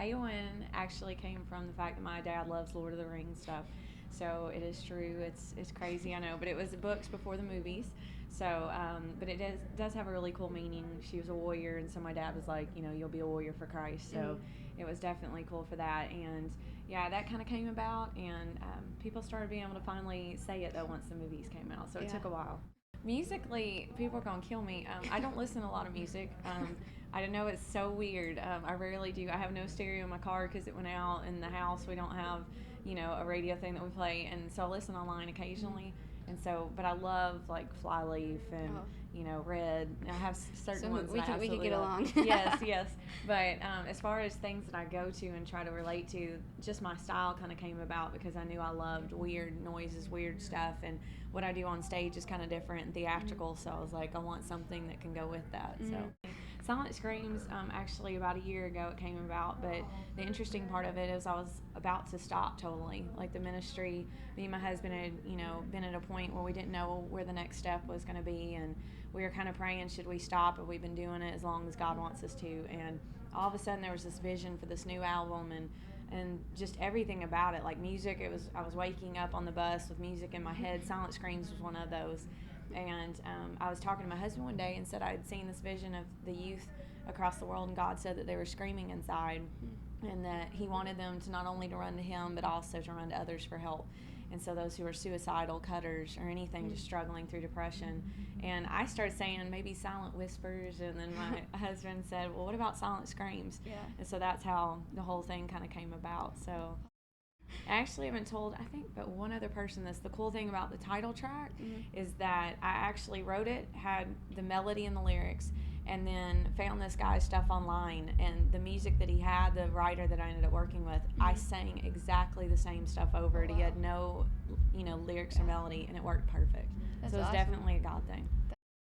Eowyn actually came from the fact that my dad loves Lord of the Rings stuff. So it is true. It's crazy, I know, but it was the books before the movies. So, but it does have a really cool meaning. She was a warrior, and so my dad was like, you'll be a warrior for Christ. So it was definitely cool for that. And yeah, that kind of came about, and people started being able to finally say it though once the movies came out. So it took a while. Musically, people are gonna kill me. I don't listen to a lot of music. I don't know, it's so weird. I rarely do. I have no stereo in my car because it went out in the house. We don't have, a radio thing that we play, and so I listen online occasionally. And so, but I love like Flyleaf and Red. I have certain ones we that I we can absolutely get love. along. Yes, yes. But as far as things that I go to and try to relate to, just my style kind of came about because I knew I loved weird noises, weird stuff, and what I do on stage is kind of different and theatrical. So I was like, I want something that can go with that. So. Silent Screams, actually about a year ago it came about, but the interesting part of it is I was about to stop totally. Like the ministry, me and my husband had, been at a point where we didn't know where the next step was going to be, and we were kind of praying, should we stop? And we've been doing it as long as God wants us to. And all of a sudden there was this vision for this new album, and just everything about it, like music. I was waking up on the bus with music in my head. Silent Screams was one of those. And I was talking to my husband one day and said I had seen this vision of the youth across the world, and God said that they were screaming inside, and that He wanted them to not only to run to Him, but also to run to others for help. And so those who are suicidal, cutters, or anything, just struggling through depression. And I started saying maybe silent whispers, and then my husband said, well, what about silent screams? Yeah. And so that's how the whole thing kind of came about. So I actually haven't told, I think, but one other person this. The cool thing about the title track is that I actually wrote it, had the melody and the lyrics, and then found this guy's stuff online. And the music that he had, the writer that I ended up working with, I sang exactly the same stuff over it. He had no, lyrics or melody, and it worked perfect. That's so it was awesome. definitely a God thing.